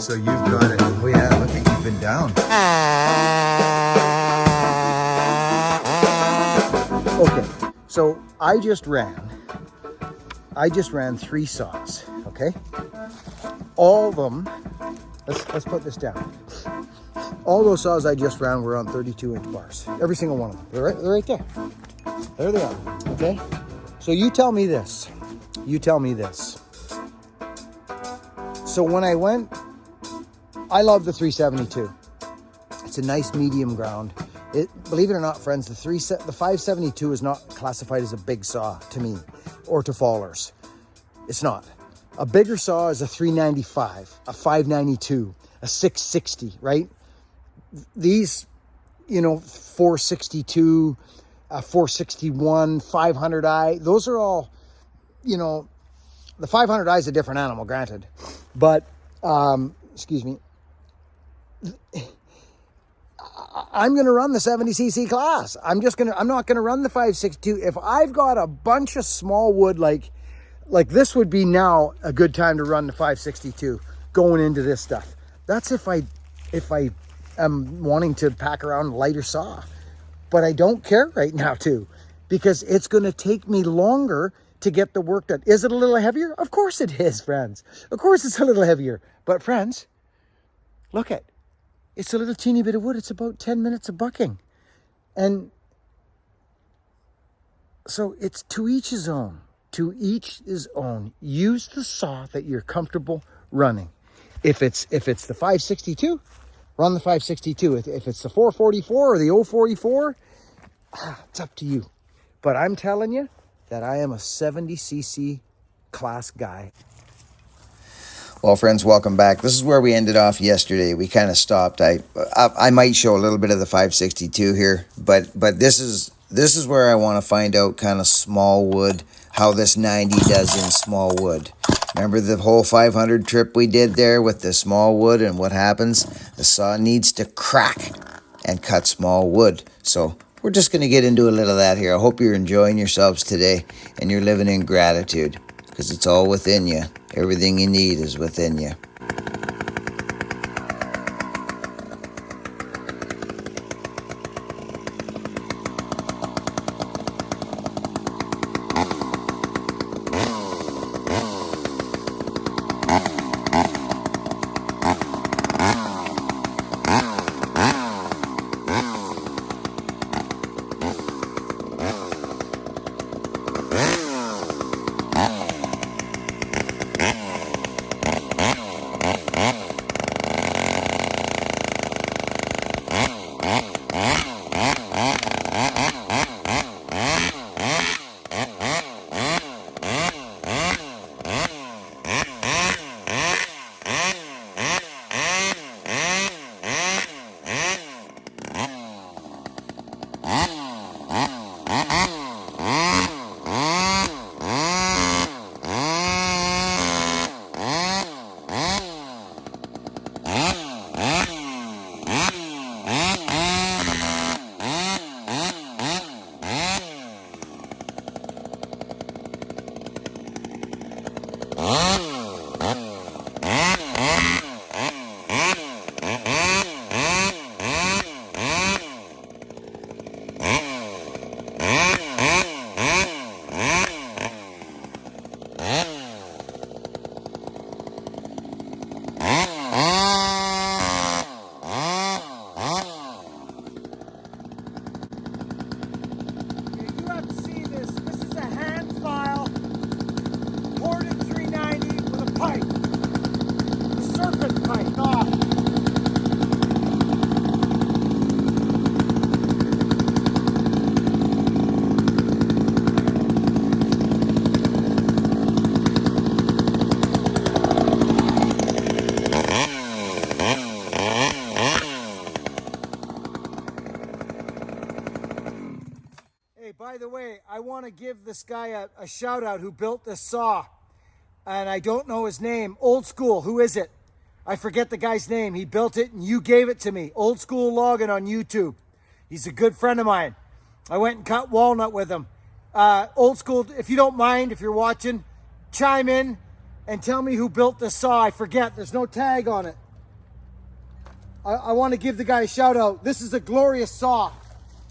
so you've got it. Oh yeah, look at you've been down. Okay, so I just ran 3 saws, okay? All of them, let's put this down. All those saws I just ran were on 32-inch bars. Every single one of them. They're right there. There they are, okay? So you tell me this. So when I went, I love the 372. It's a nice medium ground. Believe it or not, friends, the 572 is not classified as a big saw to me or to fallers. It's not. A bigger saw is a 395, a 592, a 660, right? These, 462, 461, 500i, those are all, the 500i is a different animal, granted. But, excuse me, I'm going to run the 70cc class. I'm not going to run the 562. If I've got a bunch of small wood, like this would be now a good time to run the 562 going into this stuff. That's if I am wanting to pack around a lighter saw. But I don't care right now too, because it's going to take me longer to get the work done. Is it a little heavier? Of course it is, friends. Of course it's a little heavier. But friends, look at, it's a little teeny bit of wood. It's about 10 minutes of bucking. And so it's to each his own. To each his own. Use the saw that you're comfortable running. If it's the 562, run the 562. If it's the 444 or the 044, it's up to you. But I'm telling you that I am a 70cc class guy. Well, friends, welcome back. This is where we ended off yesterday. We kind of stopped. I might show a little bit of the 562 here, but this is where I want to find out kind of small wood, how this 90 does in small wood. Remember the whole 500 trip we did there with the small wood, and what happens? The saw needs to crack and cut small wood. So we're just going to get into a little of that here. I hope you're enjoying yourselves today and you're living in gratitude, because it's all within you. Everything you need is within you. By the way, I want to give this guy a shout out who built this saw. And I don't know his name. Old School, who is it? I forget the guy's name. He built it and you gave it to me. Old School Logging on YouTube. He's a good friend of mine. I went and cut walnut with him. Old School, if you don't mind, if you're watching, chime in and tell me who built this saw. I forget. There's no tag on it. I want to give the guy a shout out. This is a glorious saw.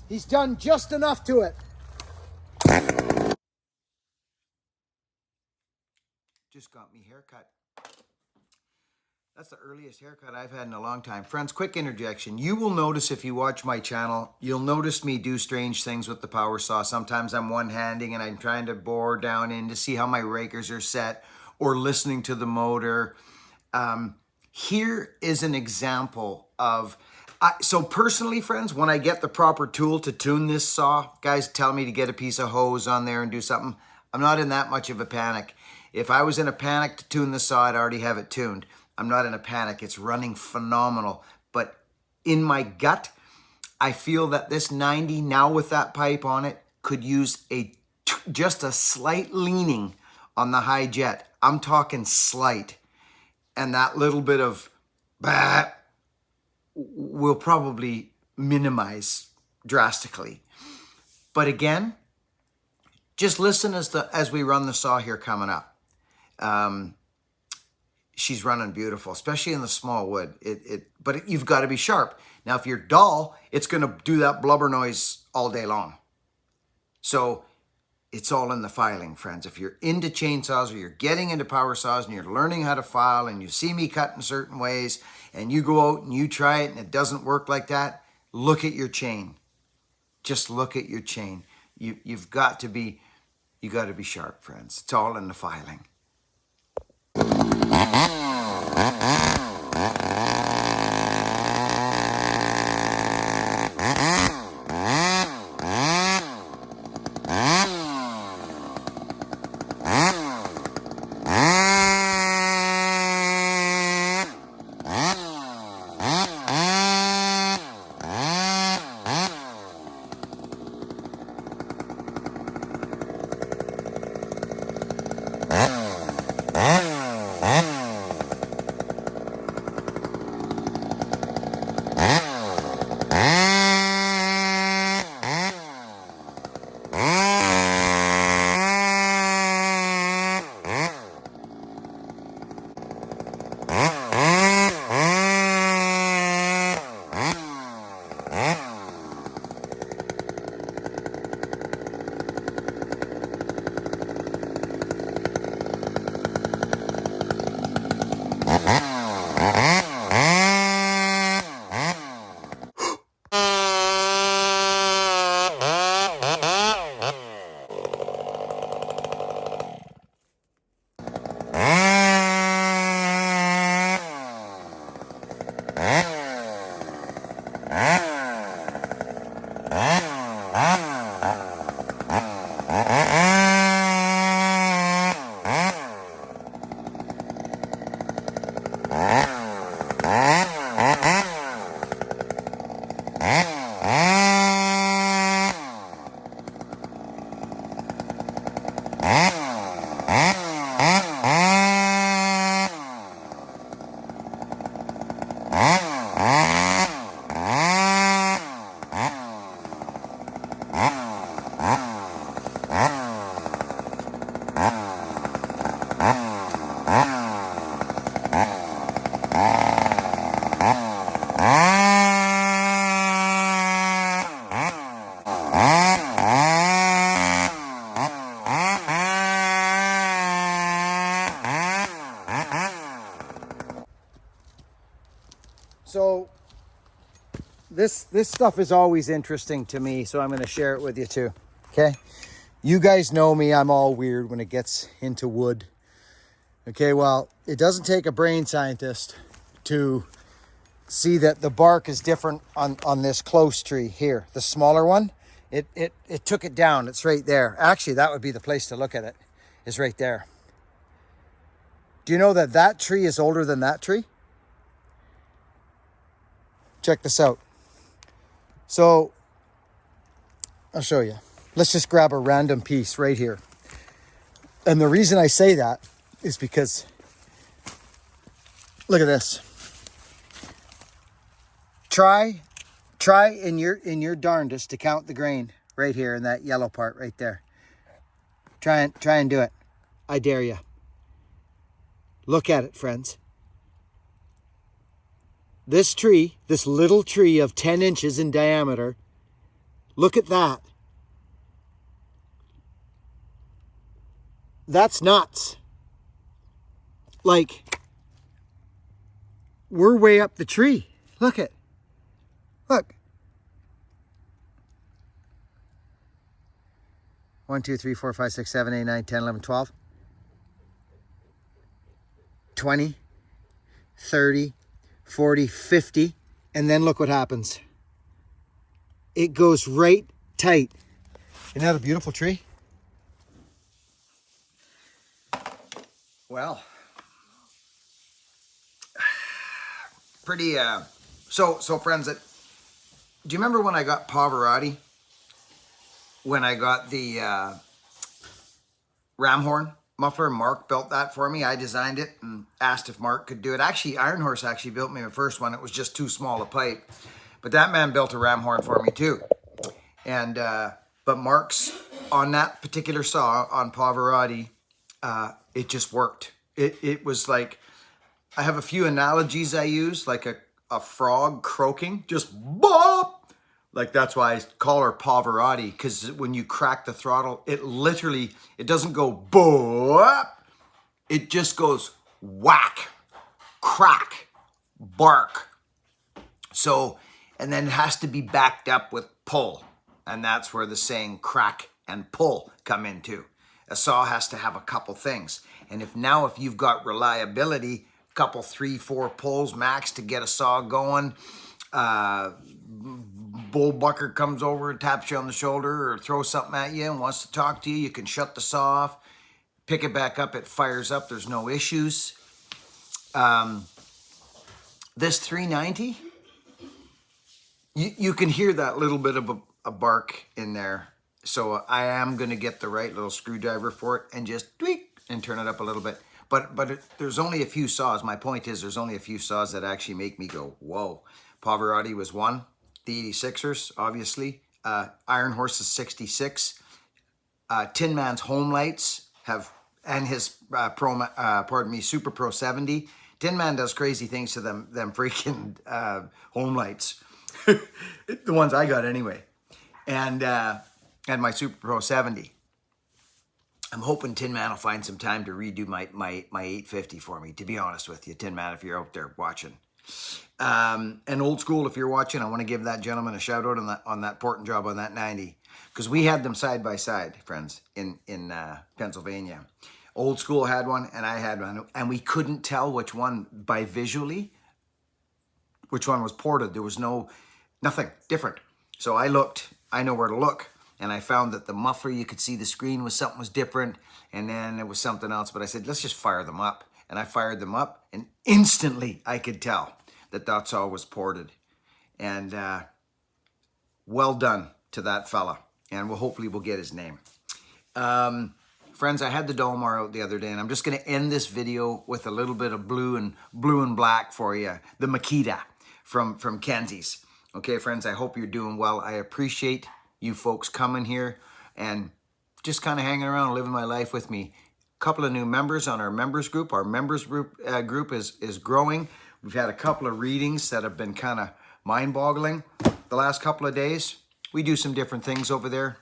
He's done just enough to it. Just got me haircut. That's the earliest haircut I've had in a long time. Friends, quick interjection. You will notice if you watch my channel, you'll notice me do strange things with the power saw. Sometimes I'm one-handing and I'm trying to bore down in to see how my rakers are set or listening to the motor. Here is an example of... so personally, friends, when I get the proper tool to tune this saw, guys tell me to get a piece of hose on there and do something. I'm not in that much of a panic. If I was in a panic to tune the saw, I'd already have it tuned. I'm not in a panic. It's running phenomenal. But in my gut, I feel that this 90, now with that pipe on it, could use just a slight leaning on the high jet. I'm talking slight. And that little bit of bah will probably minimize drastically. But again, just listen as we run the saw here coming up. She's running beautiful, especially in the small wood. But you've got to be sharp. Now, if you're dull, it's going to do that blubber noise all day long. So it's all in the filing, friends. If you're into chainsaws or you're getting into power saws and you're learning how to file and you see me cut in certain ways and you go out and you try it and it doesn't work like that, look at your chain. Just look at your chain. You've got to be sharp, friends. It's all in the filing. So this stuff is always interesting to me, so I'm going to share it with you too. Okay, you guys know me, I'm all weird when it gets into wood. Okay, well, it doesn't take a brain scientist to see that the bark is different on this close tree here. The smaller one, it took it down. It's right there. Actually, that would be the place to look at it, is right there. Do you know that that tree is older than that tree? Check this out. So I'll show you. Let's just grab a random piece right here. And the reason I say that is because look at this. Try in your darndest to count the grain right here in that yellow part right there. Try and do it. I dare you. Look at it, friends. this tree, this little tree of 10 inches in diameter, look at that. That's nuts. Like, we're way up the tree. Look. 1, 2, 3, 4, 5, 6, 7, 8, 9, 10, 11, 12, 20, 30, 40, 50. And then look what happens. It goes right tight. Isn't that a beautiful tree? Well, pretty, so friends, do you remember when I got Pavarotti? When I got the ram horn muffler, Mark built that for me. I designed it and asked if Mark could do it. Actually, Iron Horse actually built me the first one. It was just too small a pipe. But that man built a ram horn for me too. And, but Mark's, on that particular saw, on Pavarotti, it just worked. It was like, I have a few analogies I use, like a frog croaking, just bop. Like, that's why I call her Pavarotti, because when you crack the throttle, it literally, it doesn't go bop. It just goes whack, crack, bark. So, and then it has to be backed up with pull. And that's where the saying crack and pull come into. A saw has to have a couple things. And if you've got reliability, couple 3, 4 pulls max to get a saw going, bull bucker comes over and taps you on the shoulder or throws something at you and wants to talk to you, you can shut the saw off, pick it back up, it fires up, there's no issues. This 390, you can hear that little bit of a bark in there. So I am going to get the right little screwdriver for it and just tweak and turn it up a little bit. But there's only a few saws. My point is there's only a few saws that actually make me go, whoa. Pavarotti was one. The 86ers, obviously. Iron Horse is 66. Tin Man's Home Lights have, and his Super Pro 70. Tin Man does crazy things to them freaking home lights. The ones I got anyway. And my Super Pro 70. I'm hoping Tin Man will find some time to redo my 850 for me, to be honest with you, Tin Man, if you're out there watching. And Old School, if you're watching, I want to give that gentleman a shout out on that porting job on that 90, because we had them side by side, friends, in Pennsylvania. Old School had one and I had one, and we couldn't tell which one by visually, which one was ported. There was nothing different. So I looked, I know where to look. And I found that the muffler, you could see the screen was something was different. And then it was something else. But I said, let's just fire them up. And I fired them up. And instantly I could tell that that's all was ported. And well done to that fella. And hopefully we'll get his name. Friends, I had the Dolmar out the other day. And I'm just going to end this video with a little bit of blue and black for you. The Makita from Kenzie's. Okay, friends, I hope you're doing well. I appreciate you folks coming here and just kind of hanging around, living my life with me. A couple of new members on our members group. Our members group is growing. We've had a couple of readings that have been kind of mind-boggling the last couple of days. We do some different things over there.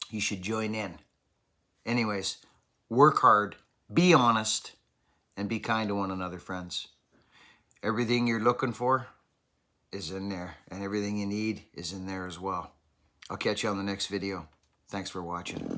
You should join in. Anyways, work hard, be honest, and be kind to one another, friends. Everything you're looking for is in there, and everything you need is in there as well. I'll catch you on the next video. Thanks for watching.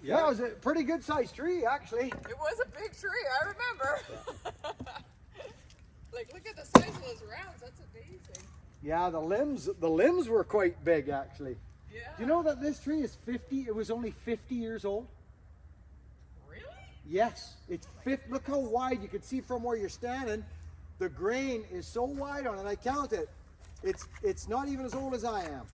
Yeah, it was a pretty good sized tree, actually. It was a big tree, I remember. Like, look at the size of those rounds. That's amazing. Yeah, the limbs were quite big, actually. Yeah. Do you know that this tree is 50? It was only 50 years old. Really? Yes, it's 50. Look how wide you can see from where you're standing. The grain is so wide on it. I count it. It's not even as old as I am.